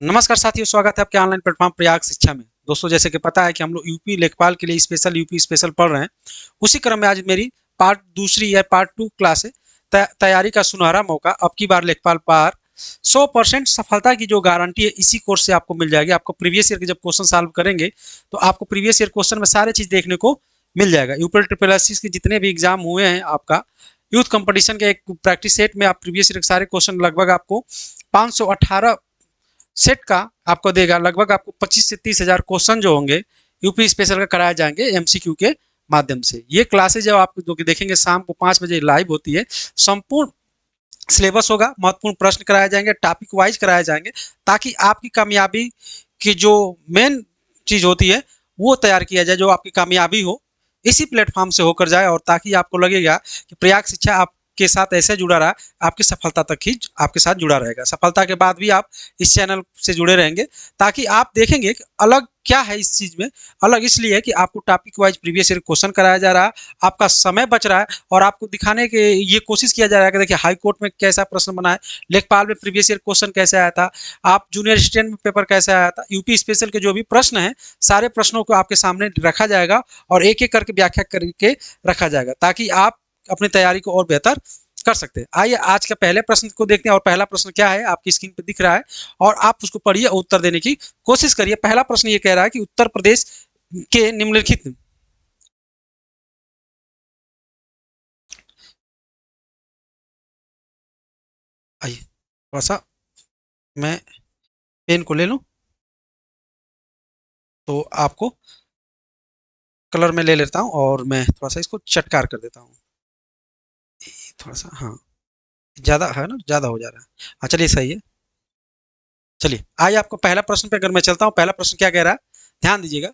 नमस्कार साथियों, स्वागत है आपके ऑनलाइन प्लेटफॉर्म प्रयाग शिक्षा में। दोस्तों, जैसे कि पता है कि हम लोग यूपी लेखपाल के लिए यूपी स्पेशल पढ़ रहे हैं। उसी क्रम में आज मेरी पार्ट दूसरी या पार्ट 2 क्लास है। तैयारी का सुनहरा मौका, अब की बार लेखपाल पार 100% सफलता की जो गारंटी है इसी कोर्स से आपको मिल जाएगी। आपको प्रीवियस ईयर के जब क्वेश्चन सॉल्व करेंगे तो आपको प्रीवियस ईयर क्वेश्चन में सारी चीज देखने को मिल जाएगा। यूपी ट्रिपल एस के जितने भी एग्जाम हुए हैं, आपका यूथ कंपटीशन के एक प्रैक्टिस सेट में आप प्रीवियस ईयर के सारे क्वेश्चन लगभग आपको 518 सेट का आपको देगा। लगभग आपको 25 से 30 हज़ार क्वेश्चन जो होंगे यूपी स्पेशल का कराए जाएंगे एमसीक्यू के माध्यम से। ये क्लासेज जब आप जो कि देखेंगे शाम को 5 बजे लाइव होती है। संपूर्ण सिलेबस होगा, महत्वपूर्ण प्रश्न कराए जाएंगे, टॉपिक वाइज कराए जाएंगे, ताकि आपकी कामयाबी की जो मेन चीज होती है वो तैयार किया जाए, जो आपकी कामयाबी हो इसी प्लेटफॉर्म से होकर जाए। और ताकि आपको लगेगा कि प्रयाग शिक्षा आपके साथ ऐसे जुड़ा रहा, आपकी सफलता तक ही आपके साथ जुड़ा रहेगा। सफलता के बाद भी आप इस चैनल से जुड़े रहेंगे, ताकि आप देखेंगे कि अलग क्या है इस चीज में। अलग इसलिए है कि आपको topic wise previous year question कराया जा रहा है, आपका समय बच रहा है, और आपको दिखाने के ये कोशिश किया जा रहा है कि देखिए हाई कोर्ट में कैसा प्रश्न बना है, लेखपाल में प्रीवियस ईयर क्वेश्चन कैसे आया था, आप जूनियर असिस्टेंट में पेपर कैसे आया था। यूपी स्पेशल के जो भी प्रश्न हैं, सारे प्रश्नों को आपके सामने रखा जाएगा और एक एक करके व्याख्या करके रखा जाएगा, ताकि आप अपनी तैयारी को और बेहतर कर सकते हैं। आइए आज के पहले प्रश्न को देखते हैं। और पहला प्रश्न क्या है, आपकी स्क्रीन पर दिख रहा है, और आप उसको पढ़िए और उत्तर देने की कोशिश करिए। पहला प्रश्न ये कह रहा है कि उत्तर प्रदेश के निम्नलिखित, आइए थोड़ा सा मैं पेन को ले लूं तो आपको कलर में ले लेता हूं, और मैं थोड़ा सा इसको चटकार कर देता हूं। थोड़ा सा, हाँ, ज्यादा है ना, ज्यादा हो जा रहा है। हाँ चलिए, सही है। चलिए आइए, आपको पहला प्रश्न पे अगर मैं चलता हूँ, पहला प्रश्न क्या कह रहा है, ध्यान दीजिएगा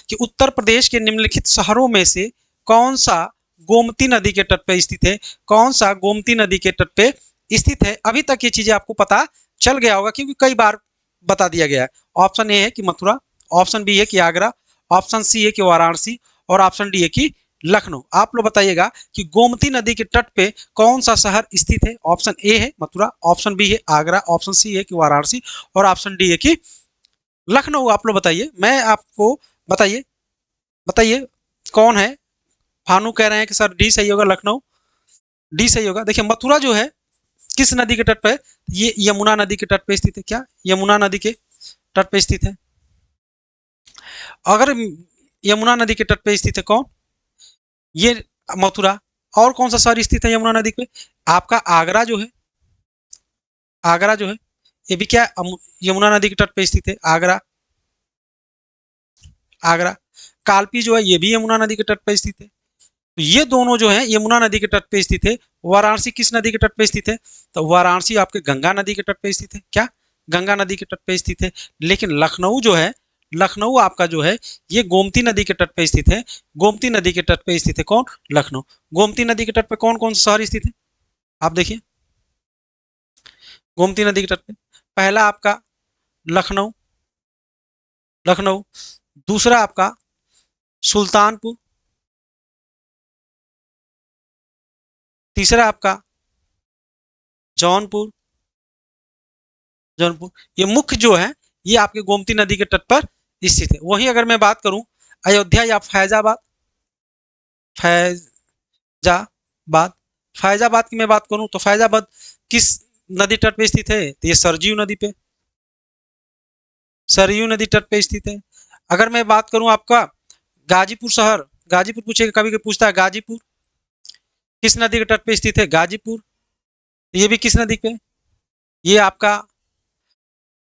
कि उत्तर प्रदेश के निम्नलिखित शहरों में से कौन सा गोमती नदी के तट पर स्थित है। कौन सा गोमती नदी के तट पे स्थित है। अभी तक ये चीजें आपको पता चल गया होगा, क्योंकि कई बार बता दिया गया है। ऑप्शन ए है कि मथुरा, ऑप्शन बी है कि आगरा, ऑप्शन सी है कि वाराणसी, और ऑप्शन डी है कि लखनऊ। आप लोग बताइएगा कि गोमती नदी के तट पे कौन सा शहर स्थित है। ऑप्शन ए है मथुरा, ऑप्शन बी है आगरा, ऑप्शन सी है कि वाराणसी, और ऑप्शन डी है कि लखनऊ। आप लोग बताइए, मैं आपको बताइए, बताइए कौन है। भानु कह रहे हैं कि सर डी सही होगा, लखनऊ डी सही होगा। देखिए मथुरा जो है किस नदी के तट पे, ये यमुना नदी के तट पे स्थित है। क्या यमुना नदी के तट पे स्थित है। अगर यमुना नदी के तट पे स्थित है कौन, ये मथुरा। और कौन सा शहर स्थित है यमुना नदी पे, आपका आगरा जो है। आगरा जो है ये भी क्या यमुना नदी के तट पे स्थित है, आगरा। आगरा। कालपी जो है ये भी यमुना नदी के तट पे स्थित है। तो ये दोनों जो है यमुना नदी के तट पे स्थित है। वाराणसी किस नदी के तट पे स्थित है, तो वाराणसी आपके गंगा नदी के तट पे स्थित है। क्या गंगा नदी के तट पे स्थित है। लेकिन लखनऊ जो है, लखनऊ आपका जो है ये गोमती नदी के तट पे स्थित है। गोमती नदी के तट पे स्थित है कौन, लखनऊ। गोमती नदी के तट पे कौन कौन सा शहर स्थित है, आप देखिए। गोमती नदी के तट पे पहला आपका लखनऊ, लखनऊ। दूसरा आपका सुल्तानपुर। तीसरा आपका जौनपुर, जौनपुर। ये मुख्य जो है ये आपके गोमती नदी के तट पर स्थित है। वहीं अगर मैं बात करूं अयोध्या या फैजाबाद, फैजाबाद, फैजाबाद की मैं बात करूं तो फैजाबाद किस नदी तट पे स्थित है, तो ये सरयू नदी पे, सरयू नदी तट पे स्थित है। अगर मैं बात करूं आपका गाजीपुर शहर, गाजीपुर पूछेगा, कभी कभी पूछता है गाजीपुर किस नदी के तट पे स्थित है, गाजीपुर। ये भी किस नदी पे, ये आपका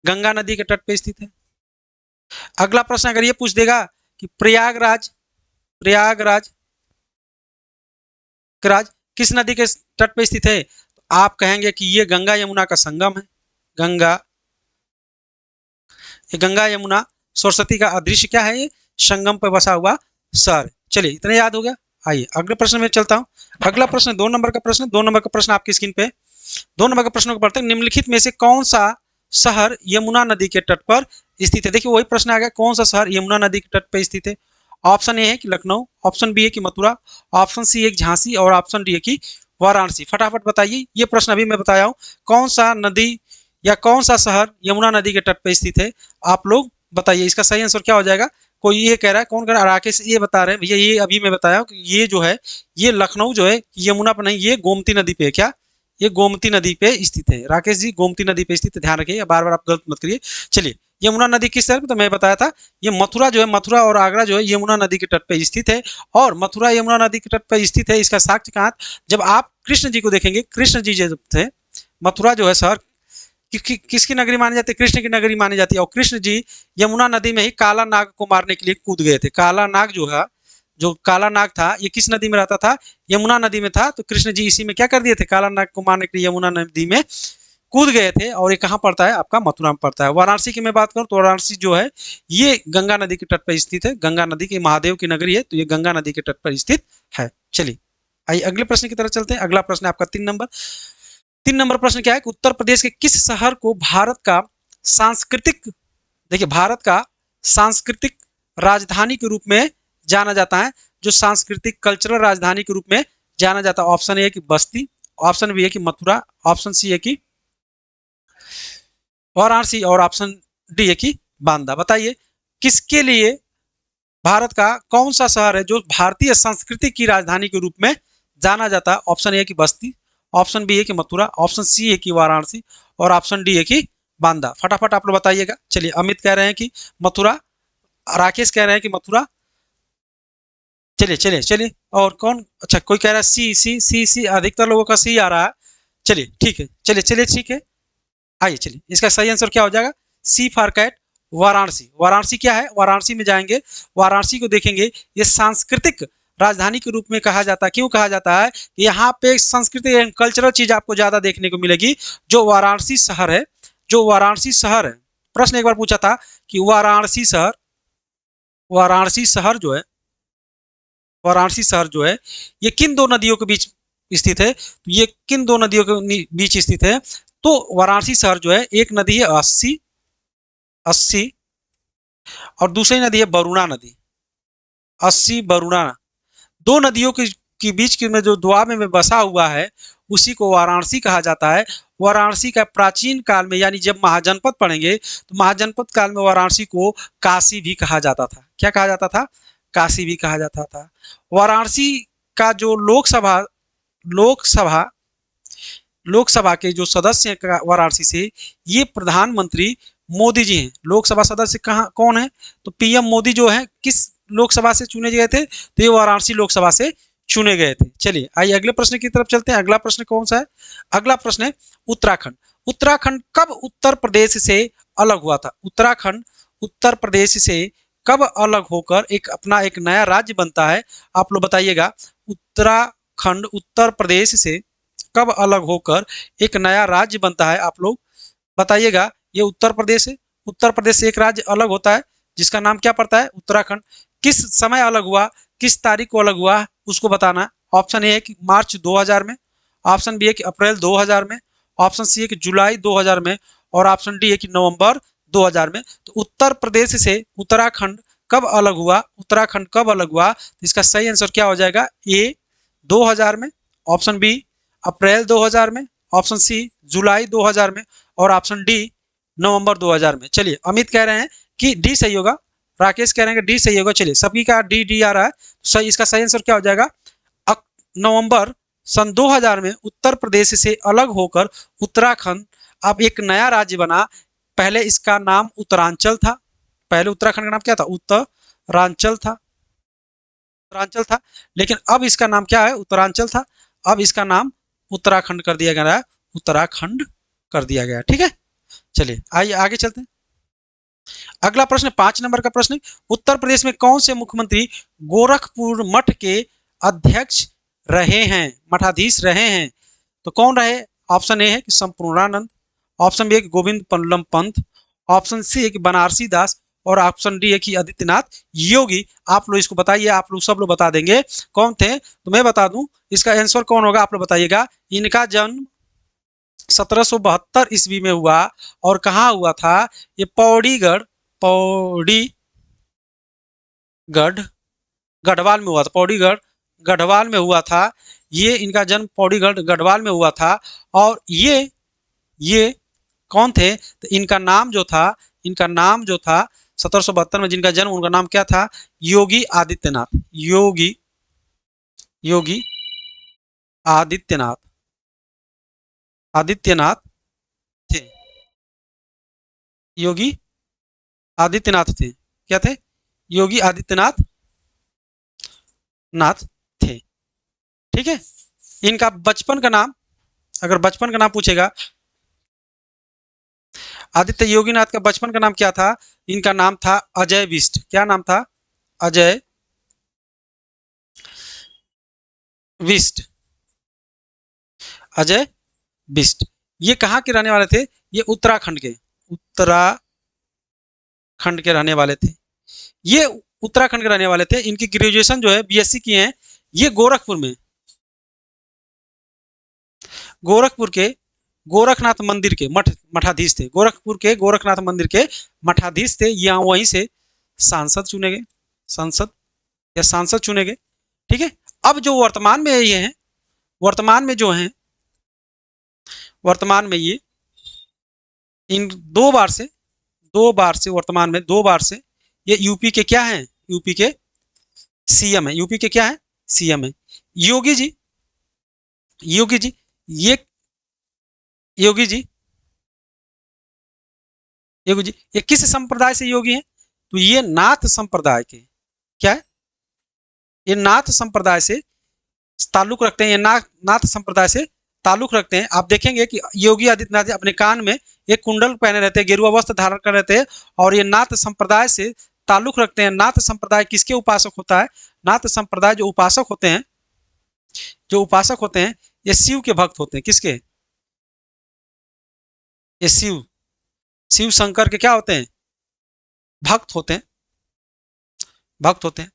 गंगा नदी के तट पे स्थित है। अगला प्रश्न अगर ये पूछ देगा कि प्रयागराज, प्रयागराज राज किस नदी के तट पे स्थित है, तो आप कहेंगे कि ये गंगा यमुना का संगम है। गंगा, ये गंगा यमुना सरस्वती का अदृश्य क्या है, ये संगम पर बसा हुआ शहर। चलिए इतना याद हो गया। आइए अगले प्रश्न में चलता हूं। अगला प्रश्न 2 नंबर का प्रश्न, 2 नंबर का प्रश्न आपकी स्क्रीन पे। 2 नंबर का प्रश्न को पढ़ते हैं। निम्नलिखित में से कौन सा शहर यमुना नदी के तट पर स्थित है। देखिए वही प्रश्न आ गया, कौन सा शहर यमुना नदी के तट पर स्थित है। ऑप्शन ए है कि लखनऊ, ऑप्शन बी है कि मथुरा, ऑप्शन सी है कि झांसी, और ऑप्शन डी है कि वाराणसी। फटाफट बताइए, ये प्रश्न अभी मैं बताया हूं, कौन सा नदी या कौन सा शहर यमुना नदी के तट पर स्थित है? आप लोग बताइए, इसका सही आंसर क्या हो जाएगा? कोई ये कह रहा है, कौन कह रहा है? राकेश ये बता रहे हैं भैया, ये अभी मैं बताया हूँ कि ये जो है, ये लखनऊ जो है यमुना पर नहीं, ये गोमती नदी पे है। क्या? ये गोमती नदी पे स्थित है। राकेश जी, गोमती नदी पे स्थित है, ध्यान रखिए, बार बार आप गलत मत करिए। चलिए, यमुना नदी किस तरफ? तो मैं बताया था, ये मथुरा जो है, मथुरा और आगरा जो है यमुना नदी के तट पर स्थित है। और मथुरा यमुना नदी के तट पर स्थित है, इसका साक्ष्य कहाँ? जब आप कृष्ण जी को देखेंगे, कृष्ण जी जब थे, मथुरा जो है शहर किसकी नगरी मानी जाती है? कृष्ण की नगरी मानी जाती है। और कृष्ण जी यमुना नदी में ही काला नाग को मारने के लिए कूद गए थे। काला नाग जो है, जो काला नाग था, ये किस नदी में रहता था? यमुना नदी में था। तो कृष्ण जी इसी में क्या कर दिए थे? काला नाग को मारने के लिए यमुना नदी में कूद गए थे। और ये कहाँ पड़ता है? आपका मथुरा में पड़ता है। वाराणसी की मैं बात करूँ तो वाराणसी जो है, ये गंगा नदी के तट पर स्थित है। गंगा नदी की महादेव की नगरी है, तो ये गंगा नदी के तट पर स्थित है। चलिए, आइए अगले प्रश्न की तरफ चलते हैं। अगला प्रश्न है आपका 3 नंबर। 3 नंबर प्रश्न क्या है कि उत्तर प्रदेश के किस शहर को भारत का सांस्कृतिक, देखिए, भारत का सांस्कृतिक राजधानी के रूप में जाना जाता है? जो सांस्कृतिक कल्चरल राजधानी के रूप में जाना जाता है। ऑप्शन ए है कि बस्ती, ऑप्शन बी है कि मथुरा, ऑप्शन सी है कि वाराणसी, और ऑप्शन डी है कि बांदा। बताइए, किसके लिए भारत का कौन सा शहर है जो भारतीय संस्कृति की राजधानी के रूप में जाना जाता है? ऑप्शन ए है कि बस्ती, ऑप्शन बी है कि मथुरा, ऑप्शन सी है कि वाराणसी, और ऑप्शन डी है कि बांदा। फटाफट आप लोग बताइएगा। चलिए, अमित कह रहे हैं कि मथुरा, राकेश कह रहे हैं कि मथुरा। चलिए चलिए चलिए, और कौन? अच्छा, कोई कह रहा है सी सी सी सी, अधिकतर लोगों का सी आ रहा है। चलिए ठीक है, चलिए चलिए ठीक है। आइए, चलिए, इसका सही आंसर क्या हो जाएगा? सी फॉर कैट, वाराणसी। वाराणसी क्या है? वाराणसी में जाएंगे, वाराणसी को देखेंगे, ये सांस्कृतिक राजधानी के रूप में कहा जाता है। क्यों कहा जाता है? यहाँ पे संस्कृति एंड कल्चरल चीज आपको ज्यादा देखने को मिलेगी। जो वाराणसी शहर है, जो वाराणसी शहर है, प्रश्न एक बार पूछा था कि वाराणसी शहर, वाराणसी शहर जो है, वाराणसी शहर जो है, ये किन दो नदियों के बीच स्थित है? तो ये किन दो नदियों के बीच स्थित है? तो वाराणसी शहर जो है, एक नदी है अस्सी, अस्सी, और दूसरी नदी है वरुणा नदी। अस्सी, वरुणा, दो नदियों के बीच के में जो दुआ में बसा हुआ है, उसी को वाराणसी कहा जाता है। वाराणसी का प्राचीन काल में, यानी जब महाजनपद पढ़ेंगे, तो महाजनपद काल में वाराणसी को काशी भी कहा जाता था। क्या कहा जाता था? काशी भी कहा जाता था। वाराणसी का जो लोकसभा लोकसभा के जो सदस्य हैं वाराणसी से, ये प्रधानमंत्री मोदी जी हैं। लोकसभा सदस्य कहाँ कौन है? तो पीएम मोदी जो है, किस लोकसभा से चुने गए थे? तो ये वाराणसी लोकसभा से चुने गए थे। चलिए, आइए अगले प्रश्न की तरफ चलते हैं। अगला प्रश्न कौन सा है? अगला प्रश्न है उत्तराखंड। उत्तराखंड कब उत्तर प्रदेश से अलग हुआ था? उत्तराखंड उत्तर प्रदेश से कब अलग होकर एक अपना एक नया राज्य बनता है? आप लोग बताइएगा। उत्तराखंड उत्तर प्रदेश से कब अलग होकर एक नया राज्य बनता है? आप लोग बताइएगा। ये उत्तर प्रदेश है, उत्तर प्रदेश से एक राज्य अलग होता है जिसका नाम क्या पड़ता है? उत्तराखंड। किस समय अलग हुआ, किस तारीख को अलग हुआ, उसको बताना। ऑप्शन ए है कि मार्च 2000 में, ऑप्शन बी है कि अप्रैल 2000 में, ऑप्शन सी है कि जुलाई 2000 में, और ऑप्शन डी है कि नवंबर 2000 में। तो उत्तर प्रदेश से उत्तराखंड कब अलग हुआ? उत्तराखंड कब अलग हुआ? तो इसका सही आंसर क्या हो जाएगा? ए 2000 में, ऑप्शन बी अप्रैल 2000 में, ऑप्शन सी जुलाई 2000 में, और ऑप्शन डी नवंबर 2000 में। चलिए, अमित कह रहे हैं कि डी सही होगा, राकेश कह रहे हैं कि डी सही होगा। चलिए, सभी का डी डी आ रहा है। सही, इसका सही आंसर क्या हो जाएगा? नवंबर सन 2000 में उत्तर प्रदेश से अलग होकर उत्तराखंड अब एक नया राज्य बना। पहले इसका नाम उत्तरांचल था। पहले उत्तराखंड का नाम क्या था? उत्तरांचल था, उत्तरांचल था। लेकिन अब इसका नाम क्या है? उत्तरांचल था, अब इसका नाम उत्तराखंड कर दिया गया है। उत्तराखंड कर दिया गया। ठीक है, चलिए आइए आगे चलते हैं। अगला प्रश्न 5 नंबर का प्रश्न, उत्तर प्रदेश में कौन से मुख्यमंत्री गोरखपुर मठ के अध्यक्ष रहे हैं, मठाधीश रहे हैं? तो कौन रहे? ऑप्शन ए है कि संपूर्णानंद, ऑप्शन बी है कि गोविंद पल्लम पंत, ऑप्शन सी है कि बनारसी दास, और ऑप्शन डी है कि आदित्यनाथ योगी। आप लोग इसको बताइए, आप लोग सब लोग बता देंगे कौन थे। तो मैं बता दूं इसका आंसर कौन होगा, आप लोग बताइएगा। इनका जन्म 1772 ईस्वी में हुआ, और कहाँ हुआ था? ये पौड़ीगढ़, पौड़ीगढ़ गढ़वाल में हुआ था। पौड़ीगढ़ गढ़वाल में हुआ था। ये इनका जन्म पौड़ीगढ़ गढ़वाल में हुआ था। और ये कौन थे? तो इनका नाम जो था, 1772 में जिनका जन्म, उनका नाम क्या था? योगी आदित्यनाथ। योगी आदित्यनाथ आदित्यनाथ थे। योगी आदित्यनाथ थे। क्या थे? योगी आदित्यनाथ थे। ठीक है। इनका बचपन का नाम, अगर बचपन का नाम पूछेगा, आदित्य योगीनाथ का बचपन का नाम क्या था? इनका नाम था अजय बिष्ट। क्या नाम था? अजय बिष्ट। अजय बिष्ट। ये कहाँ के रहने वाले थे? ये उत्तराखंड के रहने वाले थे। ये उत्तराखंड के रहने वाले थे। इनकी ग्रेजुएशन जो है बीएससी की है, ये गोरखपुर में, गोरखपुर के गोरखनाथ मंदिर के मठाधीश थे। गोरखपुर के गोरखनाथ मंदिर के मठाधीश थे। यहाँ वहीं से सांसद चुने गए, संसद या सांसद चुने गए। ठीक है। अब जो वर्तमान में ये हैं, वर्तमान में जो हैं, वर्तमान में ये इन वर्तमान में 2 बार से ये यूपी के क्या हैं? यूपी के सीएम है। यूपी के क्या है? सीएम है। योगी जी, योगी जी, ये योगी जी, योगी जी, ये किस संप्रदाय से योगी हैं? तो ये नाथ संप्रदाय के, क्या है? ये नाथ संप्रदाय से ताल्लुक रखते हैं। ये नाथ संप्रदाय से ताल्लुक रखते हैं। आप देखेंगे कि योगी आदित्यनाथ जी अपने कान में एक कुंडल पहने रहते हैं, गेरुआ वस्त्र धारण कर रहते हैं, और ये नाथ संप्रदाय से ताल्लुक रखते हैं। नाथ संप्रदाय किसके उपासक होता है? नाथ संप्रदाय जो उपासक होते हैं, ये शिव के भक्त होते हैं। किसके? ये शिव शंकर के क्या होते हैं? भक्त होते हैं, भक्त होते हैं।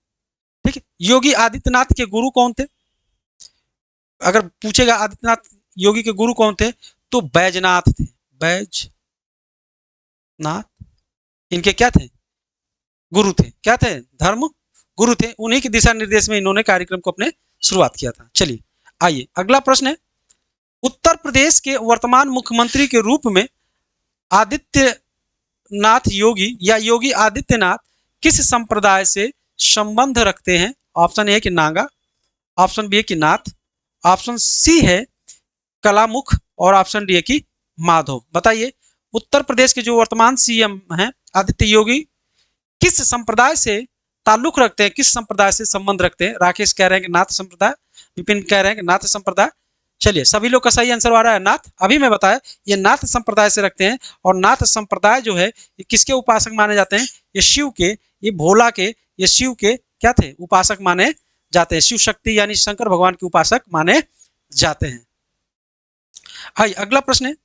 ठीक है। योगी आदित्यनाथ के गुरु कौन थे? अगर पूछेगा आदित्यनाथ योगी के गुरु कौन थे, तो बैजनाथ थे। बैजनाथ इनके क्या थे? गुरु थे। क्या थे? धर्म गुरु थे। उन्हीं के दिशा निर्देश में इन्होंने कार्यक्रम को अपने शुरुआत किया था। चलिए आइए, अगला प्रश्न है, उत्तर प्रदेश के वर्तमान मुख्यमंत्री के रूप में आदित्यनाथ योगी या योगी आदित्यनाथ किस संप्रदाय से संबंध रखते हैं? ऑप्शन ए है कि नागा, ऑप्शन बी है कि नाथ, ऑप्शन सी है कलामुख, और ऑप्शन डी है कि माधव। बताइए, उत्तर प्रदेश के जो वर्तमान सीएम हैं आदित्य योगी किस संप्रदाय से ताल्लुक रखते हैं, किस संप्रदाय से संबंध रखते हैं? राकेश कह रहे हैं कि नाथ संप्रदाय, विपिन कह रहे हैं कि नाथ संप्रदाय। चलिए, सभी लोग का सही आंसर आ रहा है नाथ। अभी मैं बताया, ये नाथ संप्रदाय से रखते हैं, और नाथ संप्रदाय जो है ये किसके उपासक माने जाते हैं? ये शिव के, ये भोला के, ये शिव के क्या थे? उपासक माने जाते हैं। शिव शक्ति यानी शंकर भगवान के उपासक माने जाते हैं। आइए, अगला प्रश्न है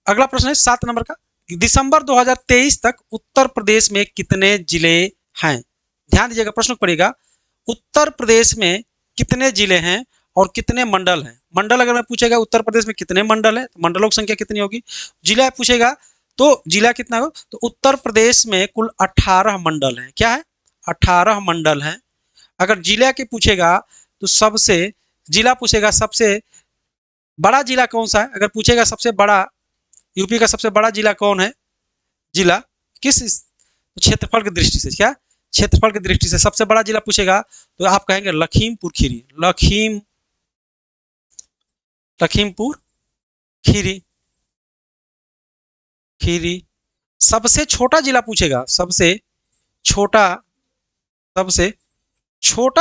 अगला प्रश्न है 7 नंबर का। दिसंबर 2023 तक उत्तर प्रदेश में कितने जिले हैं? ध्यान दीजिएगा, प्रश्न पड़ेगा, उत्तर प्रदेश में कितने जिले हैं और कितने मंडल हैं? मंडल अगर मैं पूछेगा उत्तर प्रदेश में कितने मंडल है, तो मंडलों की संख्या कितनी होगी? जिला पूछेगा तो जिला कितना होगा? तो उत्तर प्रदेश में कुल 18 मंडल हैं। क्या है? 18 मंडल हैं। अगर जिला के पूछेगा तो जिला पूछेगा सबसे बड़ा जिला कौन सा है? अगर पूछेगा सबसे बड़ा, यूपी का सबसे बड़ा जिला कौन है? जिला किस क्षेत्रफल की दृष्टि से, क्या क्षेत्रफल की दृष्टि से सबसे बड़ा जिला पूछेगा तो आप कहेंगे लखीमपुर खीरी। लखीमपुर खीरी। सबसे छोटा जिला पूछेगा, सबसे छोटा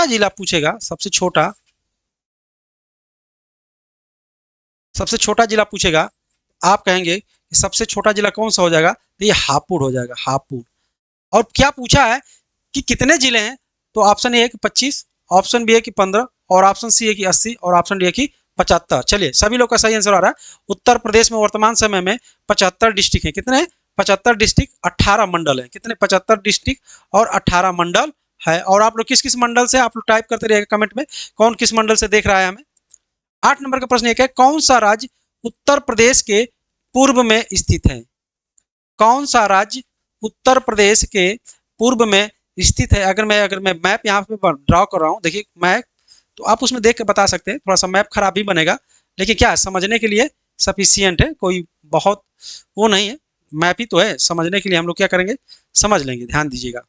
जिला पूछेगा, सबसे छोटा जिला पूछेगा, आप कहेंगे कि सबसे छोटा जिला कौन सा हो जाएगा? तो ये हापुड़ हो जाएगा, हापुड़। और क्या पूछा है कि कितने जिले हैं? तो ऑप्शन ए है कि 25, ऑप्शन बी है कि 15, और ऑप्शन सी है कि 80, और ऑप्शन डी है कि 75। चलिए, सभी लोग का सही आंसर आ रहा है। उत्तर प्रदेश में वर्तमान समय में 75 डिस्ट्रिक्ट है। कितने हैं? 75 डिस्ट्रिक्ट, 18 मंडल है। कितने? 75 डिस्ट्रिक्ट और 18 मंडल है। और आप लोग किस किस मंडल से, आप लोग टाइप करते रहिएगा कमेंट में, कौन किस मंडल से देख रहा है हमें। 8 नंबर का प्रश्न एक है, कौन सा राज्य उत्तर प्रदेश के पूर्व में स्थित है? कौन सा राज्य उत्तर प्रदेश के पूर्व में स्थित है? अगर मैं मैप यहाँ पे ड्रॉ कर रहा हूँ, देखिए मैप, तो आप उसमें देख के बता सकते हैं। थोड़ा सा मैप खराब ही बनेगा, लेकिन क्या समझने के लिए सफिशियंट है, कोई बहुत वो नहीं है, मैप ही तो है। समझने के लिए हम लोग क्या करेंगे, समझ लेंगे, ध्यान दीजिएगा।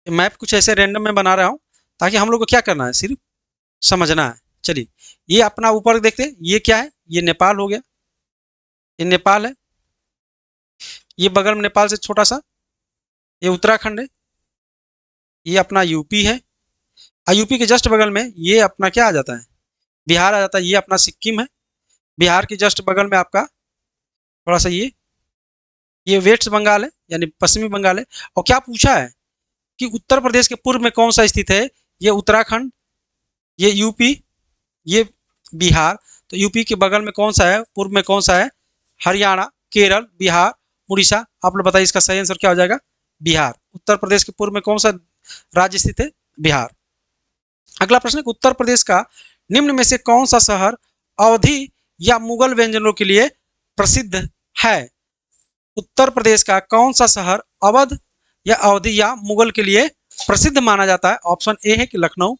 मैप कुछ ऐसे रैंडम में बना रहा हूँ ताकि हम लोग को क्या करना है, सिर्फ समझना है। चलिए, ये अपना ऊपर देखते हैं, ये क्या है, ये नेपाल हो गया, ये नेपाल है, ये बगल में नेपाल से छोटा सा ये उत्तराखंड है, ये अपना यूपी है, और यूपी के जस्ट बगल में ये अपना क्या आ जाता है, बिहार आ जाता है, ये अपना सिक्किम है, बिहार के जस्ट बगल में आपका थोड़ा सा ये वेस्ट बंगाल है, यानी पश्चिमी बंगाल है। और क्या पूछा है कि उत्तर प्रदेश के पूर्व में कौन सा स्थित है, ये उत्तराखंड, ये यूपी, ये बिहार। तो यूपी के बगल में कौन सा है, पूर्व में कौन सा है, हरियाणा, केरल, बिहार, उड़ीसा। आप लोग बताइए इसका सही आंसर क्या हो जाएगा, बिहार। उत्तर प्रदेश के पूर्व में कौन सा राज्य स्थित है, बिहार। अगला प्रश्न है, उत्तर प्रदेश का निम्न में से कौन सा शहर अवधि या मुगल व्यंजनों के लिए प्रसिद्ध है। उत्तर प्रदेश का कौन सा शहर अवध या अवधि या मुगल के लिए प्रसिद्ध माना जाता है। ऑप्शन ए है कि लखनऊ,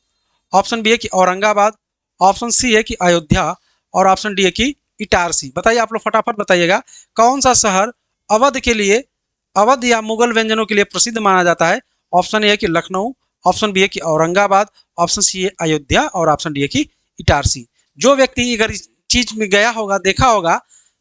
ऑप्शन बी है कि औरंगाबाद, ऑप्शन सी है कि अयोध्या, और ऑप्शन डी है कि इटारसी। बताइए आप लोग फटाफट बताइएगा, कौन सा शहर अवध के लिए, अवध या मुगल व्यंजनों के लिए प्रसिद्ध माना जाता है। ऑप्शन ए है कि लखनऊ, ऑप्शन बी है कि औरंगाबाद, ऑप्शन सी है अयोध्या, और ऑप्शन डी है कि इटारसी। जो व्यक्ति अगर इस चीज में गया होगा, देखा होगा,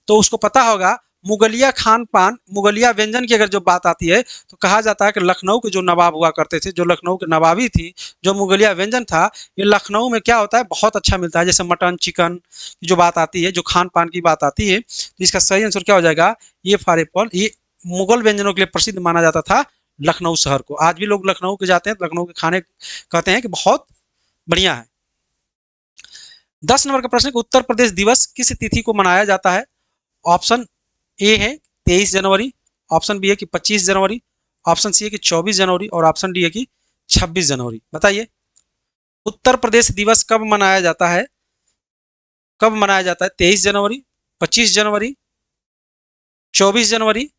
तो उसको पता होगा मुगलिया खान पान, मुगलिया व्यंजन की अगर जो बात आती है तो कहा जाता है कि लखनऊ के जो नवाब हुआ करते थे, जो लखनऊ के नवाबी थी, जो मुगलिया व्यंजन था, ये लखनऊ में क्या होता है, बहुत अच्छा मिलता है। जैसे मटन, चिकन की जो बात आती है, जो खान पान की बात आती है, तो इसका सही आंसर क्या हो जाएगा, ये फॉर एप्पल, ये मुगल व्यंजनों के लिए प्रसिद्ध माना जाता था लखनऊ शहर को। आज भी लोग लखनऊ के जाते हैं, लखनऊ के खाने कहते हैं कि बहुत बढ़िया है। 10 नंबर का प्रश्न, उत्तर प्रदेश दिवस किस तिथि को मनाया जाता है। ऑप्शन ए है 23 जनवरी, ऑप्शन बी है कि 25 जनवरी, ऑप्शन सी है कि 24 जनवरी, और ऑप्शन डी है कि 26 जनवरी। बताइए उत्तर प्रदेश दिवस कब मनाया जाता है, कब मनाया जाता है, 23 जनवरी, 25 जनवरी, 24 जनवरी,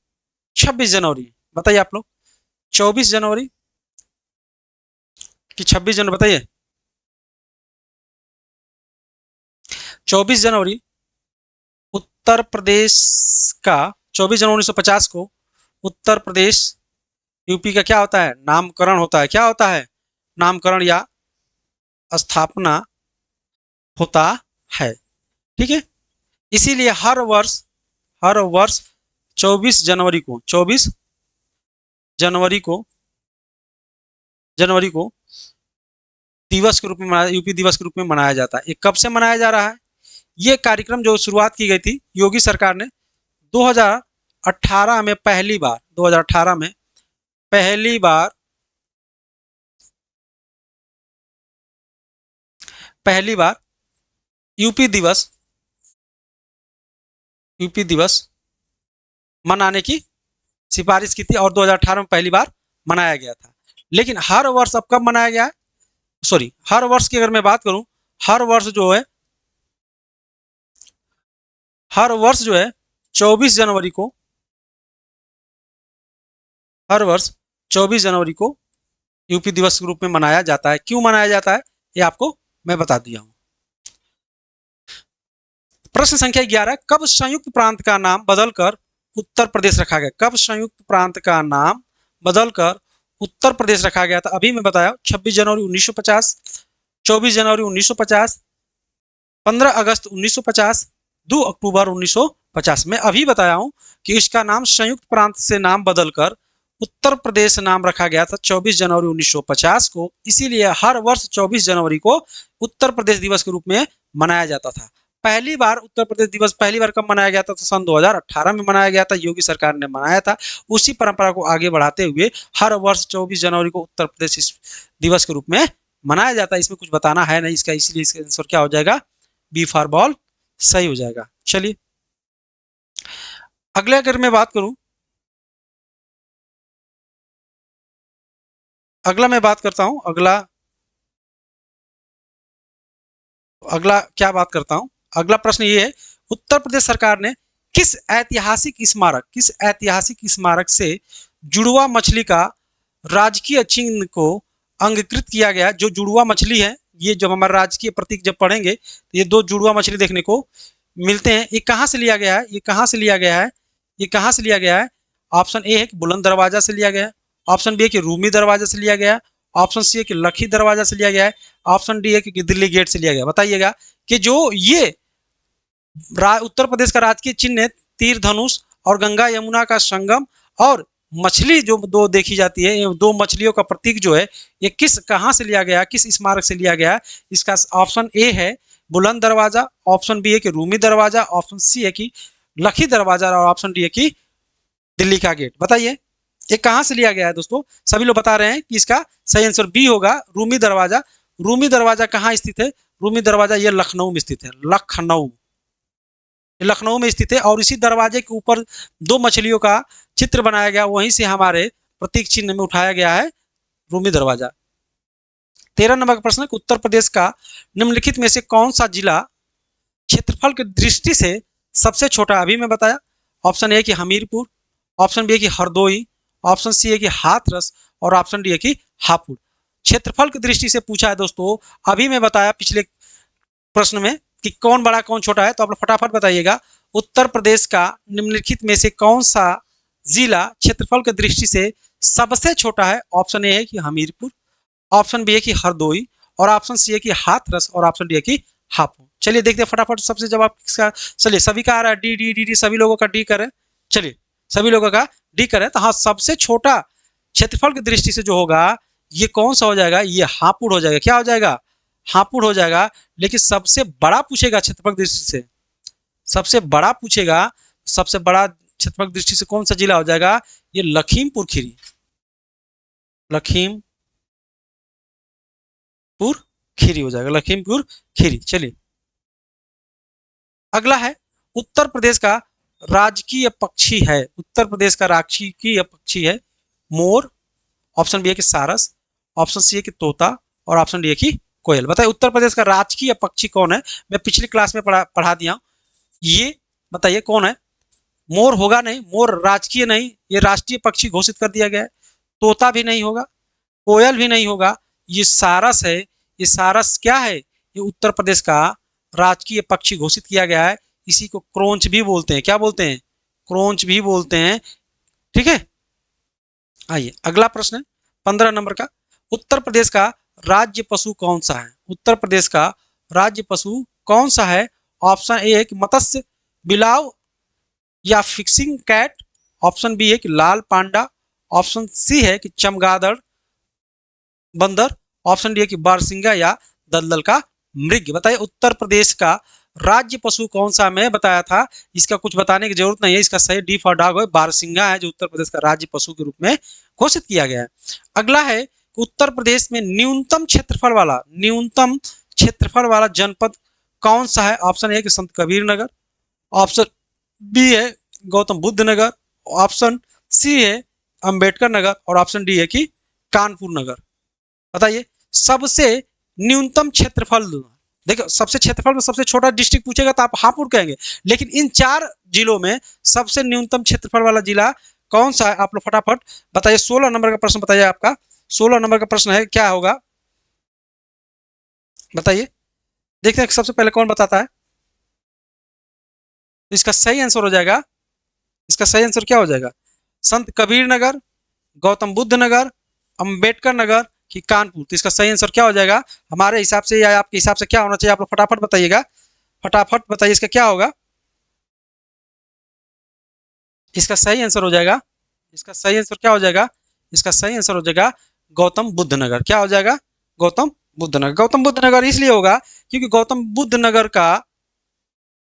26 जनवरी। बताइए आप लोग, 24 जनवरी कि 26 जनवरी, बताइए। 24 जनवरी उत्तर प्रदेश का, 24 जनवरी 1950 को उत्तर प्रदेश यूपी का क्या होता है, नामकरण होता है। क्या होता है, नामकरण या स्थापना होता है। ठीक है, इसीलिए हर वर्ष 24 जनवरी को, 24 जनवरी को, जनवरी को दिवस के रूप में यूपी दिवस के रूप में मनाया जाता है। ये कब से मनाया जा रहा है, ये कार्यक्रम जो शुरुआत की गई थी योगी सरकार ने 2018 में, पहली बार 2018 में पहली बार यूपी दिवस मनाने की सिफारिश की थी, और 2018 में पहली बार मनाया गया था। लेकिन हर वर्ष अब कब मनाया गया है, सॉरी, हर वर्ष की अगर मैं बात करूं, हर वर्ष जो है, हर वर्ष जो है 24 जनवरी को, हर वर्ष 24 जनवरी को यूपी दिवस के रूप में मनाया जाता है। क्यों मनाया जाता है, ये आपको मैं बता दिया हूं। प्रश्न संख्या 11, कब संयुक्त प्रांत का नाम बदलकर उत्तर प्रदेश रखा गया। कब संयुक्त प्रांत का नाम बदलकर उत्तर प्रदेश रखा गया था। अभी मैं बताया, 26 जनवरी 1950, 24 जनवरी 1950, 15 अगस्त 1950, 2 अक्टूबर 1950। मैं अभी बताया हूं कि इसका नाम संयुक्त प्रांत से नाम बदलकर उत्तर प्रदेश नाम रखा गया था 24 जनवरी 1950 को। इसीलिए हर वर्ष 24 जनवरी को उत्तर प्रदेश दिवस के रूप में मनाया जाता था। पहली बार उत्तर प्रदेश दिवस पहली बार कब मनाया गया था, तो सन 2018 में मनाया गया था, योगी सरकार ने मनाया था। उसी परंपरा को आगे बढ़ाते हुए हर वर्ष 24 जनवरी को उत्तर प्रदेश दिवस के रूप में मनाया जाता है। इसमें कुछ बताना है नहीं इसका, इसलिए इसका आंसर क्या हो जाएगा, बी फॉर बॉल सही हो जाएगा। चलिए अगले अगर मैं बात करूं, अगला मैं बात करता हूं, अगला क्या बात करता हूं, अगला प्रश्न ये है, उत्तर प्रदेश सरकार ने किस ऐतिहासिक स्मारक से जुड़वा मछली का राजकीय चिन्ह को अंगीकृत किया गया। जो जुड़वा मछली है, ये जब हमारे राजकीय प्रतीक जब पढ़ेंगे तो ये दो जुड़वा मछली देखने को मिलते हैं। ये कहाँ से लिया गया है, ये कहाँ से लिया गया है, ये कहाँ से लिया गया है? ऑप्शन ए है कि बुलंद दरवाजा से लिया गया है, ऑप्शन बी है कि रूमी दरवाजा से लिया गया है, ऑप्शन सी है कि लखी दरवाजा से लिया गया है, ऑप्शन डी है कि दिल्ली गेट से लिया गया। बताइएगा कि जो ये उत्तर प्रदेश का राजकीय चिन्ह है, तीर धनुष और गंगा यमुना का संगम और मछली जो दो देखी जाती है, ये दो मछलियों का प्रतीक जो है, ये किस कहाँ से लिया गया, किस स्मारक से लिया गया? इसका ऑप्शन ए है बुलंद दरवाजा, ऑप्शन बी है कि रूमी दरवाजा, ऑप्शन सी है कि लखी दरवाजा और ऑप्शन डी है कि दिल्ली का गेट। बताइए ये कहाँ से लिया गया है दोस्तों? सभी लोग बता रहे हैं कि इसका सही आंसर बी होगा, रूमी दरवाजा। रूमी दरवाजा कहाँ स्थित है? रूमी दरवाजा ये लखनऊ में स्थित है, लखनऊ, लखनऊ में स्थित है। और इसी दरवाजे के ऊपर दो मछलियों का चित्र बनाया गया, वहीं से हमारे प्रतीक चिन्ह में उठाया गया है रूमी दरवाजा। 13 नंबर का प्रश्न है, उत्तर प्रदेश का निम्नलिखित में से कौन सा जिला क्षेत्रफल की दृष्टि से सबसे छोटा? अभी मैं बताया, ऑप्शन ए कि हमीरपुर, ऑप्शन बी है कि हरदोई, ऑप्शन सी है कि हाथरस और ऑप्शन डी है कि हापुड़। क्षेत्रफल की दृष्टि से पूछा है दोस्तों, अभी मैं बताया पिछले प्रश्न में कि कौन बड़ा कौन छोटा है, तो आप लोग फटाफट बताइएगा। उत्तर प्रदेश का निम्नलिखित में से कौन सा जिला क्षेत्रफल की दृष्टि से सबसे छोटा है? ऑप्शन ए है कि हमीरपुर, ऑप्शन बी है कि हरदोई और ऑप्शन सी है कि हाथरस और ऑप्शन डी है कि हापुड़। चलिए देखते हैं फटाफट सबसे जवाब किसका। चलिए सभी का आ रहा है डी डी डी डी, सभी लोगों का डी करें। चलिए सभी लोगों का डी करें। तो हाँ, सबसे छोटा क्षेत्रफल की दृष्टि से जो होगा ये कौन सा हो जाएगा? ये हापुड़ हो जाएगा। क्या हो जाएगा? हापुड़ हो जाएगा। लेकिन सबसे बड़ा पूछेगा क्षेत्रफल की दृष्टि से, सबसे बड़ा पूछेगा, सबसे बड़ा क्षेत्रफल की दृष्टि से कौन सा जिला हो जाएगा? ये लखीमपुर खीरी, लखीमपुर खीरी हो जाएगा, लखीमपुर खीरी। चलिए अगला है, उत्तर प्रदेश का राजकीय पक्षी है, उत्तर प्रदेश का राजकीय पक्षी है मोर, ऑप्शन बी है कि सारस, ऑप्शन सी है कि तोता और ऑप्शन डी है कि कोयल। बताइए उत्तर प्रदेश का राजकीय पक्षी कौन है? मैं पिछली क्लास में पढ़ा दिया, ये बताइए कौन है? मोर होगा नहीं, मोर राजकीय नहीं, ये राष्ट्रीय पक्षी घोषित कर दिया गया है। तोता भी नहीं होगा, कोयल भी नहीं होगा, ये सारस है। ये सारस क्या है? ये उत्तर प्रदेश का राजकीय पक्षी घोषित किया गया है। इसी को क्रोंच भी बोलते हैं। क्या बोलते हैं? क्रोंच भी बोलते हैं। ठीक है, आइए अगला प्रश्न है 15 नंबर का, उत्तर प्रदेश का राज्य पशु कौन सा है? उत्तर प्रदेश का राज्य पशु कौन सा है? ऑप्शन ए है कि मत्स्य बिलाव या फिक्सिंग कैट, ऑप्शन बी है कि लाल पांडा, ऑप्शन सी है कि चमगादड़ बंदर, ऑप्शन डी है कि बारसिंगा या दलदल का मृग। बताइए उत्तर प्रदेश का राज्य पशु कौन सा? मैं बताया था, इसका कुछ बताने की जरूरत नहीं है, इसका सही डी फॉर डॉग है, बारसिंगा है, जो उत्तर प्रदेश का राज्य पशु के रूप में घोषित किया गया है। अगला है, उत्तर प्रदेश में न्यूनतम क्षेत्रफल वाला जनपद कौन सा है? ऑप्शन ए कि संत कबीर नगर, ऑप्शन बी है गौतम बुद्ध नगर, ऑप्शन सी है अंबेडकर नगर और ऑप्शन डी है कि कानपुर नगर। बताइए सबसे न्यूनतम क्षेत्रफल, देखो सबसे क्षेत्रफल में सबसे छोटा डिस्ट्रिक्ट पूछेगा तो आप हापुड़ कहेंगे, लेकिन इन 4 जिलों में सबसे न्यूनतम क्षेत्रफल वाला जिला कौन सा है? आप लोग फटाफट बताइए। 16 नंबर का प्रश्न बताइए, आपका 16 नंबर का प्रश्न है, क्या होगा बताइए। देखते हैं सबसे पहले कौन बताता है। इसका सही आंसर हो जाएगा, इसका सही आंसर क्या हो जाएगा? संत कबीर नगर, गौतम बुद्ध नगर, अंबेडकर नगर कि कानपुर। तो इसका सही आंसर क्या हो जाएगा हमारे हिसाब से या आपके हिसाब से? क्या होना चाहिए? आप लोग फटाफट बताइएगा, फटाफट बताइए इसका क्या होगा। इसका सही आंसर हो जाएगा, इसका सही आंसर क्या हो जाएगा? इसका सही आंसर हो जाएगा गौतम बुद्ध नगर। क्या हो जाएगा? गौतम बुद्ध नगर। गौतम बुद्ध नगर इसलिए होगा क्योंकि गौतम बुद्ध नगर का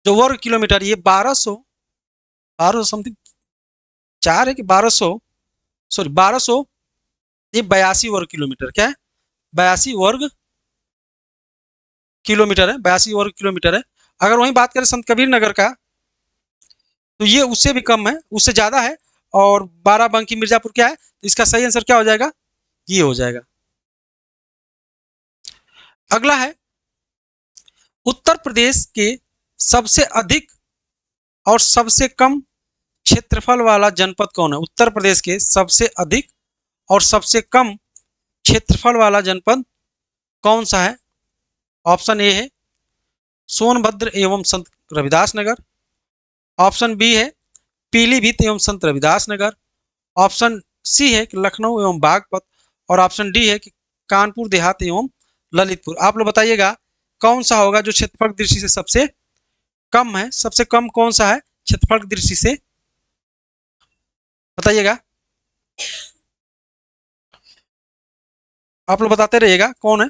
जो वर्ग किलोमीटर, ये 1200 समथिंग 4 है कि 1200, सॉरी 1200, ये 82 वर्ग किलोमीटर, क्या है? 82 वर्ग किलोमीटर है, 82 वर्ग किलोमीटर है। अगर वहीं बात करें संत कबीर नगर का, तो ये उससे भी कम है, उससे ज्यादा है। और बाराबंकी मिर्जापुर क्या है? तो इसका सही आंसर क्या हो जाएगा? ये हो जाएगा। अगला है, उत्तर प्रदेश के सबसे अधिक और सबसे कम क्षेत्रफल वाला जनपद कौन है? उत्तर प्रदेश के सबसे अधिक और सबसे कम क्षेत्रफल वाला जनपद कौन सा है? ऑप्शन ए है सोनभद्र एवं संत रविदास नगर, ऑप्शन बी है पीलीभीत एवं संत रविदास नगर, ऑप्शन सी है कि लखनऊ एवं बागपत, और ऑप्शन डी है कि कानपुर देहात एवं ललितपुर। आप लोग बताइएगा कौन सा होगा जो क्षेत्रफल की दृष्टि से सबसे कम है, सबसे कम कौन सा है क्षेत्रफल की दृष्टि से, बताइएगा। आप लोग बताते रहिएगा कौन है।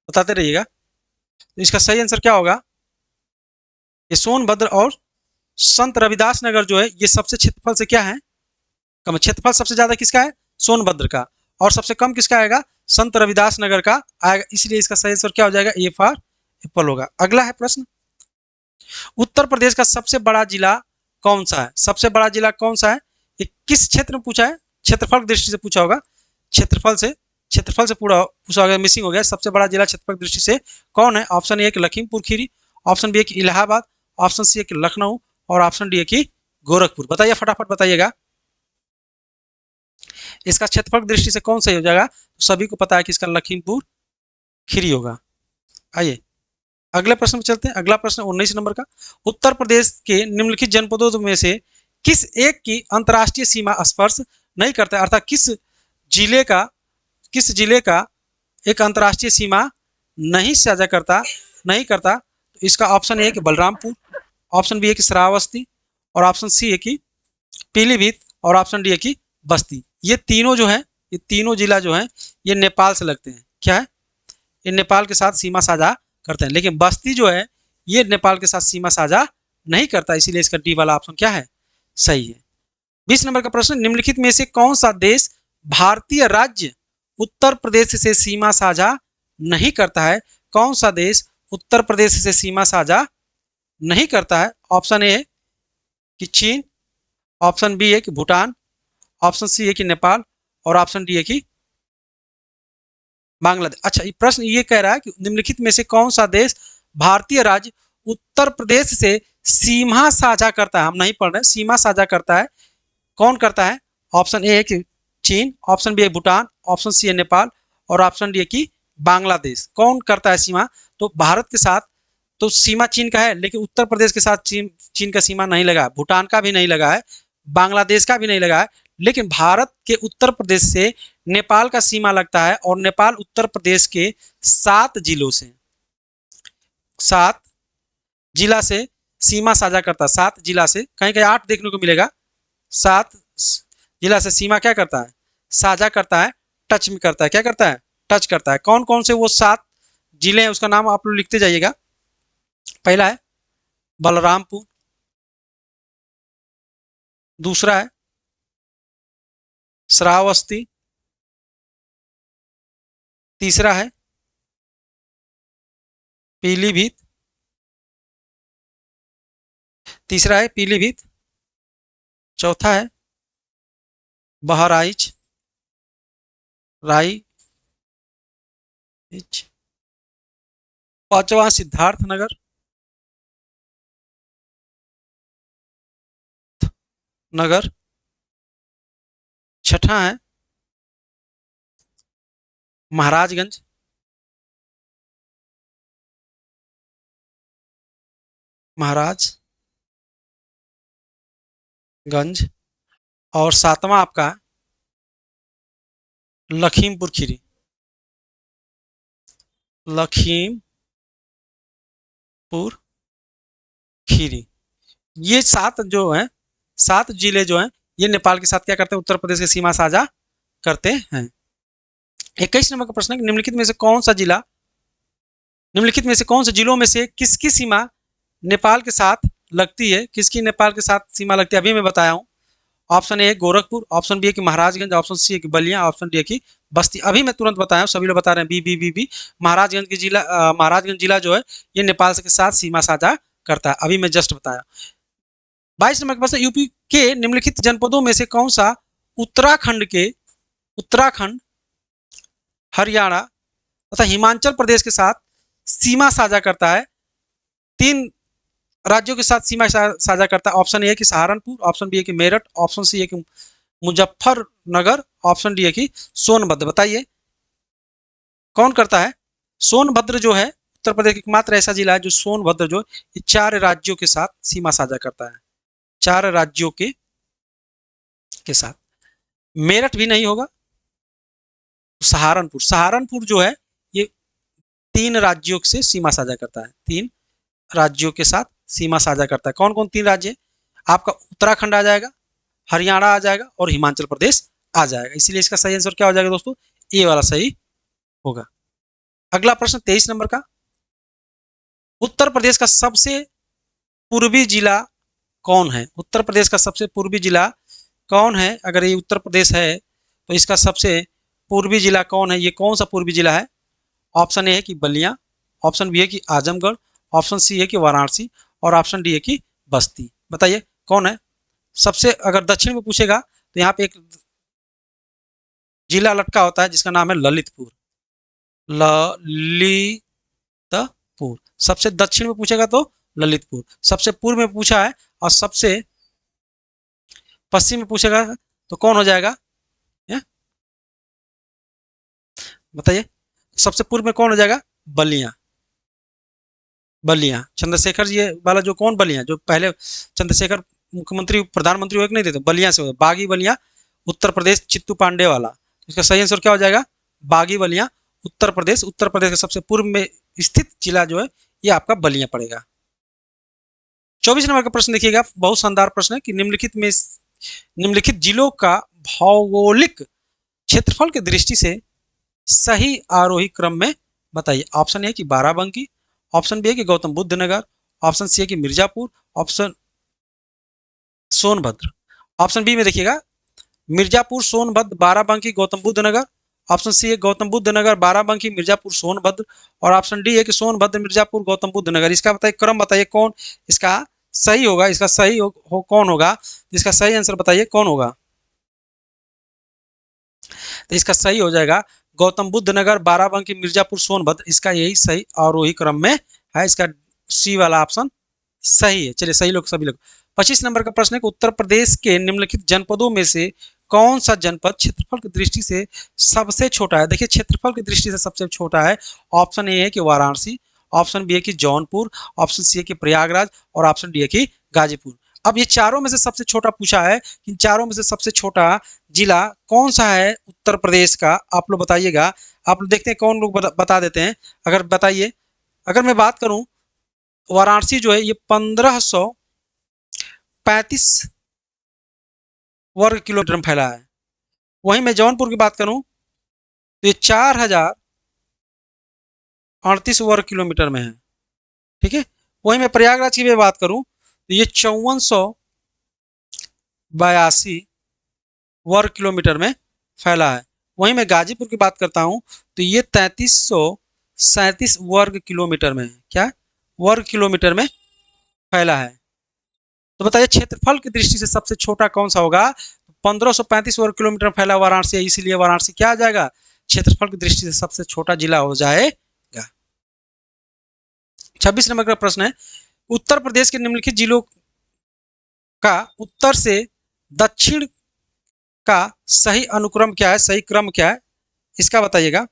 बताते रहिएगा। तो इसका सही आंसर क्या होगा, ये सोनभद्र और संत रविदास नगर जो है ये सबसे क्षेत्रफल से क्या है कम। क्षेत्रफल सबसे ज्यादा किसका है, सोनभद्र का, और सबसे कम किसका आएगा, संत रविदास नगर का आएगा। इसलिए इसका सही आंसर क्या हो जाएगा, ए फॉर एप्पल होगा। अगला है प्रश्न, उत्तर प्रदेश का सबसे बड़ा जिला कौन सा है, सबसे बड़ा जिला कौन सा है, ये किस क्षेत्र में पूछा है, क्षेत्रफल की दृष्टि से पूछा होगा, क्षेत्रफल से पूरा पूछा होगा, मिसिंग हो गया। सबसे बड़ा जिला क्षेत्रफल की दृष्टि से कौन है, ऑप्शन ए कि लखीमपुर खीरी, ऑप्शन बी है कि इलाहाबाद, ऑप्शन सी है कि लखनऊ, और ऑप्शन डी है कि गोरखपुर। बताइए फटाफट बताइएगा इसका क्षेत्रफल की दृष्टि से कौन सही हो जाएगा। तो सभी को पता है कि इसका लखीमपुर खीरी होगा। आइए अगले प्रश्न में चलते हैं। अगला प्रश्न 19 नंबर का, उत्तर प्रदेश के निम्नलिखित जनपदों में से किस एक की अंतर्राष्ट्रीय सीमा स्पर्श नहीं करता है, अर्थात किस जिले का एक अंतर्राष्ट्रीय सीमा नहीं साझा करता नहीं करता। तो इसका ऑप्शन ए है कि बलरामपुर, ऑप्शन बी है कि श्रावस्ती, और ऑप्शन सी है कि पीलीभीत, और ऑप्शन डी है कि बस्ती। ये तीनों जो है, ये तीनों जिला जो है ये नेपाल से लगते हैं। क्या है, ये नेपाल के साथ सीमा साझा करते हैं, लेकिन बस्ती जो है ये नेपाल के साथ सीमा साझा नहीं करता, इसीलिए इसका डी वाला ऑप्शन क्या है, सही है। 20 नंबर का प्रश्न, निम्नलिखित में से कौन सा देश भारतीय राज्य उत्तर प्रदेश से सीमा साझा नहीं करता है, कौन सा देश उत्तर प्रदेश से सीमा साझा नहीं करता है। ऑप्शन ए है कि चीन, ऑप्शन बी है कि भूटान, ऑप्शन सी है कि नेपाल, और ऑप्शन डी है कि बांग्लादेश। अच्छा, ये प्रश्न ये कह रहा है कि निम्नलिखित में से कौन सा देश भारतीय राज्य उत्तर प्रदेश से सीमा साझा करता है, हम नहीं पढ़ रहे, सीमा साझा करता है, कौन करता है। ऑप्शन ए है कि चीन, ऑप्शन बी है भूटान, ऑप्शन सी है नेपाल, और ऑप्शन डी है कि बांग्लादेश। कौन करता है सीमा, तो भारत के साथ तो सीमा चीन का है, लेकिन उत्तर प्रदेश के साथ चीन का सीमा नहीं लगा है, भूटान का भी नहीं लगा है, बांग्लादेश का भी नहीं लगा है, लेकिन भारत के उत्तर प्रदेश से नेपाल का सीमा लगता है, और नेपाल उत्तर प्रदेश के 7 जिलों से 7 जिला से सीमा साझा करता है। 7 जिला से, कहीं कहीं 8 देखने को मिलेगा, 7 जिला से सीमा क्या करता है, साझा करता है, टच में करता है, क्या करता है, टच करता है। कौन कौन से वो 7 जिले हैं उसका नाम आप लोग लिखते जाइएगा। पहला है बलरामपुर, दूसरा है श्रावस्ती, तीसरा है पीलीभीत, चौथा है बहराइच, पांचवा सिद्धार्थ नगर, छठा है महाराजगंज, और सातवां आपका लखीमपुर खीरी। ये 7 जो है, 7 जिले जो हैं ये नेपाल के साथ क्या करते हैं, उत्तर प्रदेश की सीमा साझा करते हैं। 21 नंबर का प्रश्न है, निम्नलिखित में से कौन से जिलों में से किसकी सीमा नेपाल के साथ लगती है, किसकी नेपाल के साथ सीमा लगती है, अभी मैं बताया हूँ। Option A Gorakhpur, option B है कि महाराजगंज, ऑप्शन सी है कि बलिया, ऑप्शन डी है कि बस्ती। अभी मैं तुरंत बताया हूँ, सभी लोग बता रहे हैं बी। महाराजगंज जिला जो है ये नेपाल के साथ सीमा साझा करता है, अभी मैं जस्ट बताया। 22 नंबर के प्रश्न, यूपी के निम्नलिखित जनपदों में से कौन सा उत्तराखंड, हरियाणा तथा हिमाचल प्रदेश के साथ सीमा साझा करता है। 3 राज्यों के साथ सीमा साझा करता है? ऑप्शन ए है कि सहारनपुर, ऑप्शन बी है कि मेरठ, ऑप्शन सी है कि मुजफ्फरनगर, ऑप्शन डी है कि सोनभद्र। बताइए कौन करता है? सोनभद्र जो है उत्तर प्रदेश का एकमात्र ऐसा जिला है जो सोनभद्र जो ये 4 राज्यों के साथ सीमा साझा करता है, 4 राज्यों के साथ। मेरठ भी नहीं होगा। सहारनपुर, सहारनपुर जो है ये 3 राज्यों से सीमा साझा करता है, 3 राज्यों के साथ सीमा साझा करता है। कौन कौन 3 राज्य? आपका उत्तराखंड आ जाएगा, हरियाणा आ जाएगा और हिमाचल प्रदेश आ जाएगा। इसलिए इसका सही आंसर क्या हो जाएगा दोस्तों? ए वाला सही होगा। अगला प्रश्न 23 नंबर का, उत्तर प्रदेश का सबसे पूर्वी जिला कौन है? उत्तर प्रदेश का सबसे पूर्वी जिला कौन है? अगर ये उत्तर प्रदेश है तो इसका सबसे पूर्वी जिला कौन है? ये कौन सा पूर्वी जिला है? ऑप्शन ए है कि बलिया, ऑप्शन बी है कि आजमगढ़, ऑप्शन सी है कि वाराणसी और ऑप्शन डी है कि बस्ती। बताइए कौन है सबसे? अगर दक्षिण में पूछेगा तो यहाँ पे एक जिला लटका होता है जिसका नाम है ललितपुर, ललितपुर। सबसे दक्षिण में पूछेगा तो ललितपुर, सबसे पूर्व में पूछा है और सबसे पश्चिम में पूछेगा तो कौन हो जाएगा? बताइए सबसे पूर्व में कौन हो जाएगा? बलिया, बलिया। चंद्रशेखर जी वाला जो कौन बलिया, जो पहले चंद्रशेखर मुख्यमंत्री प्रधानमंत्री हुए कि नहीं थे, तो बलिया से बागी बलिया उत्तर प्रदेश, चित्तू पांडे वाला। इसका सही आंसर क्या हो जाएगा? बागी बलिया उत्तर प्रदेश। उत्तर प्रदेश के सबसे पूर्व में स्थित जिला जो है ये आपका बलिया पड़ेगा। 24 नंबर का प्रश्न देखिएगा, बहुत शानदार प्रश्न है कि निम्नलिखित जिलों का भौगोलिक क्षेत्रफल की दृष्टि से सही आरोही क्रम में बताइए। ऑप्शन ए कि बाराबंकी, ऑप्शन बी है कि गौतम बुद्ध नगर, ऑप्शन सी है कि Mirzapur, option Sonbhadra. Option B में देखिएगा मिर्जापुर, सोनभद्र, बाराबंकी, गौतम बुद्ध नगर। ऑप्शन सी है गौतम बुद्ध नगर, बाराबंकी, मिर्जापुर, सोनभद्र और ऑप्शन डी है कि सोनभद्र, मिर्जापुर, गौतम बुद्ध नगर। इसका बताइए क्रम, बताइए कौन इसका सही होगा? इसका सही कौन होगा? इसका सही आंसर बताइए कौन होगा? तो इसका सही हो जाएगा गौतम बुद्ध नगर, बाराबंकी, मिर्जापुर, सोनभद्र। इसका यही सही आरोही क्रम में है। इसका सी वाला ऑप्शन सही है। चलिए सही लोग सभी लोग। 25 नंबर का प्रश्न है कि उत्तर प्रदेश के निम्नलिखित जनपदों में से कौन सा जनपद क्षेत्रफल की दृष्टि से सबसे छोटा है? देखिए क्षेत्रफल की दृष्टि से सबसे छोटा है। ऑप्शन ए है कि वाराणसी, ऑप्शन बी है कि जौनपुर, ऑप्शन सी है कि प्रयागराज और ऑप्शन डी है कि गाजीपुर। अब ये चारों में से सबसे छोटा पूछा है, इन चारों में से सबसे छोटा जिला कौन सा है उत्तर प्रदेश का? आप लोग बताइएगा। आप लोग देखते हैं कौन लोग बता देते हैं। अगर बताइए, अगर मैं बात करूं वाराणसी जो है ये 1535 वर्ग किलोमीटर में फैला है। वहीं मैं जौनपुर की बात करूं तो ये 4038 वर्ग किलोमीटर में है। ठीक है। वहीं मैं प्रयागराज की भी बात करूं तो ये 5482 वर्ग किलोमीटर में फैला है। वहीं मैं गाजीपुर की बात करता हूं तो ये 3337 वर्ग किलोमीटर में है। क्या? वर्ग किलोमीटर में फैला है। तो बताइए क्षेत्रफल की दृष्टि से सबसे छोटा कौन सा होगा? 1535 वर्ग किलोमीटर में फैला वाराणसी है, इसीलिए वाराणसी क्या आ जाएगा? क्षेत्रफल की दृष्टि से सबसे छोटा जिला हो जाएगा। 26 नंबर का प्रश्न है, उत्तर प्रदेश के निम्नलिखित जिलों का उत्तर से दक्षिण का सही अनुक्रम क्या है? सही क्रम क्या है? इसका बताइएगा।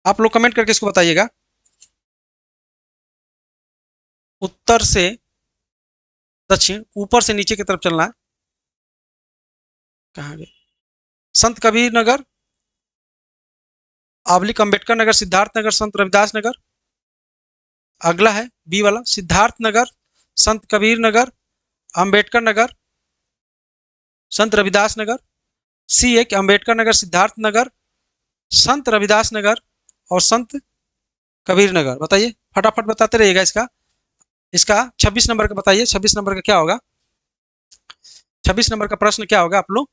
आप लोग कमेंट करके इसको बताइएगा। उत्तर से दक्षिण, ऊपर से नीचे की तरफ चलना है। कहाँ गए? संत कबीर नगर, आबलिक अंबेडकर नगर, सिद्धार्थ नगर, संत रविदास नगर। अगला है बी वाला, सिद्धार्थ नगर, संत कबीर नगर, अंबेडकर नगर, संत रविदास नगर। सी है कि अंबेडकर नगर, सिद्धार्थ नगर, संत रविदास नगर और संत कबीर नगर। बताइए फटाफट बताते रहिएगा। इसका इसका 26 नंबर का बताइए। 26 नंबर का क्या होगा? 26 नंबर का प्रश्न क्या होगा? आप लोग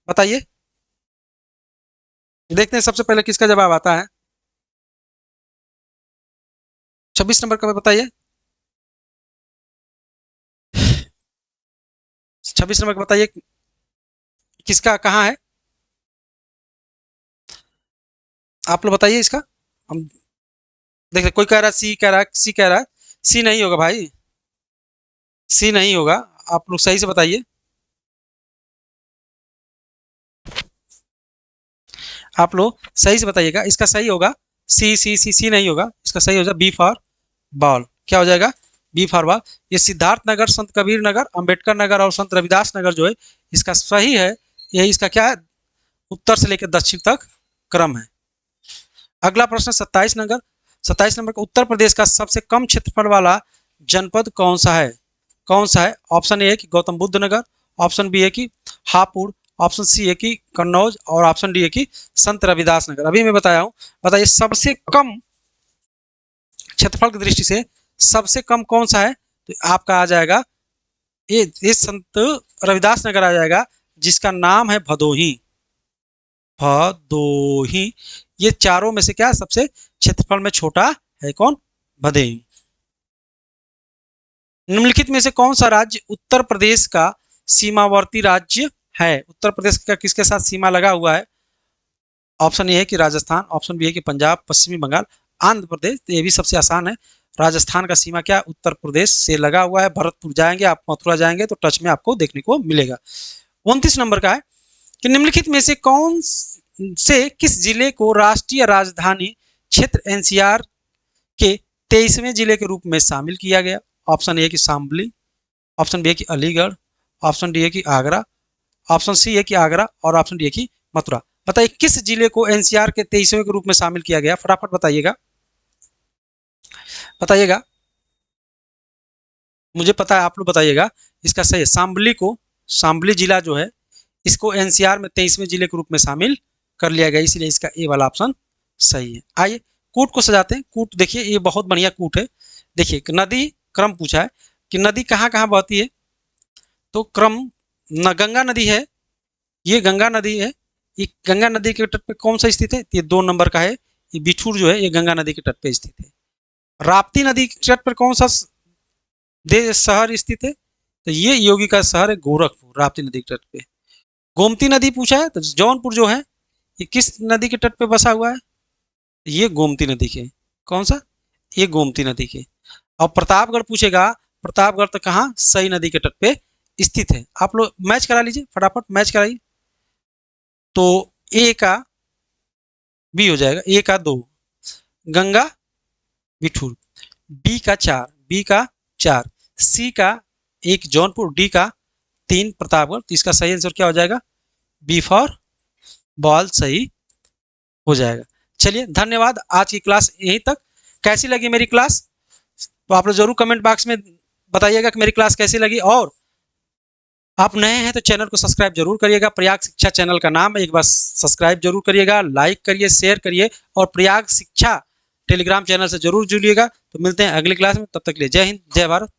बताइए। देखते हैं सबसे पहले किसका जवाब आता है। 26 नंबर का बताइए। 26 नंबर का बताइए किसका कहाँ है? आप लोग बताइए इसका। हम देखते, कोई कह रहा है सी, कह रहा है सी, कह रहा है सी नहीं होगा भाई, सी नहीं होगा। आप लोग सही से बताइए। आप लोग सही से बताइएगा, इसका सही होगा सी। सी सी सी नहीं होगा, इसका सही हो जाएगा बी फॉर बॉल। क्या हो जाएगा? B for ball. ये सिद्धार्थ नगर, संत कबीर नगर, अंबेडकर नगर और संत रविदास नगर जो है इसका सही है। यही इसका क्या है, उत्तर से लेकर दक्षिण तक क्रम है। अगला प्रश्न 27 नंबर। 27 नंबर का, उत्तर प्रदेश का सबसे कम क्षेत्रफल वाला जनपद कौन सा है? कौन सा है? ऑप्शन ए है कि गौतम बुद्ध नगर, ऑप्शन बी है कि हापुड़, ऑप्शन सी है कि कन्नौज और ऑप्शन डी है कि संत रविदास नगर। अभी मैं बताया हूँ, बताइए सबसे कम क्षेत्रफल की दृष्टि से सबसे कम कौन सा है? तो आपका आ जाएगा ये संत रविदास नगर आ जाएगा, जिसका नाम है भदोही। भदोही। ये चारों में से क्या सबसे क्षेत्रफल में छोटा है? कौन? भदोही। निम्नलिखित में से कौन सा राज्य उत्तर प्रदेश का सीमावर्ती राज्य है? उत्तर प्रदेश का किसके साथ सीमा लगा हुआ है? ऑप्शन ए है कि राजस्थान, ऑप्शन बी है कि पंजाब, पश्चिमी बंगाल, आंध्र प्रदेश। तो ये भी सबसे आसान है। राजस्थान का सीमा क्या? उत्तर प्रदेश से लगा हुआ है। भरतपुर जाएंगे आप, मथुरा जाएंगे तो टच में आपको देखने को मिलेगा। 29 नंबर का है कि निम्नलिखित में से कौन से किस जिले को राष्ट्रीय राजधानी क्षेत्र एनसीआर के 23वें जिले के रूप में शामिल किया गया? ऑप्शन ए की शामली, ऑप्शन बी है कि अलीगढ़, ऑप्शन डी है कि आगरा, ऑप्शन सी है कि आगरा और ऑप्शन डी है कि मथुरा। बताइए किस जिले को एनसीआर के 23वें के रूप में शामिल किया गया? फटाफट बताइएगा, बताइएगा। मुझे पता है, आप लोग बताइएगा। इसका सही है शामली को, शामली जिला जो है इसको एनसीआर में 23वें जिले के रूप में शामिल कर लिया गया, इसलिए इसका ए वाला ऑप्शन सही है। आइए कूट को सजाते हैं। कूट देखिए, ये बहुत बढ़िया कूट है। देखिए नदी क्रम पूछा है कि नदी कहाँ कहाँ बहती है, तो क्रम न गंगा नदी है, ये गंगा नदी है। ये गंगा नदी के तट पे कौन सा स्थित है? ये 2 नंबर का है, ये बिठूर जो है ये गंगा नदी के तट पे स्थित है। राप्ती नदी के तट पर कौन सा शहर स्थित है? तो ये योगी का शहर है गोरखपुर, राप्ती नदी के तट पे। गोमती नदी पूछा है, तो जौनपुर जो है ये किस नदी के तट पे बसा हुआ है? ये गोमती नदी के। कौन सा? ये गोमती नदी के। और प्रतापगढ़ पूछेगा, प्रतापगढ़ तो कहाँ? सई नदी के तट पे स्थित है। आप लोग मैच करा लीजिए, फटाफट मैच कराइए। तो ए का बी हो जाएगा, ए का 2 गंगा बिठूर, बी का 4, बी का 4, सी का 1 जौनपुर, डी का 3 प्रतापगढ़। तो इसका सही आंसर क्या हो जाएगा? बी फॉर बॉल सही हो जाएगा। चलिए धन्यवाद, आज की क्लास यहीं तक। कैसी लगी मेरी क्लास? तो आप लोग जरूर कमेंट बॉक्स में बताइएगा कि मेरी क्लास कैसी लगी। और आप नए हैं तो चैनल को सब्सक्राइब जरूर करिएगा। प्रयाग शिक्षा चैनल का नाम है, एक बार सब्सक्राइब जरूर करिएगा, लाइक करिए, शेयर करिए और प्रयाग शिक्षा टेलीग्राम चैनल से जरूर जुड़िएगा। तो मिलते हैं अगली क्लास में, तब तक के लिए जय हिंद, जय भारत।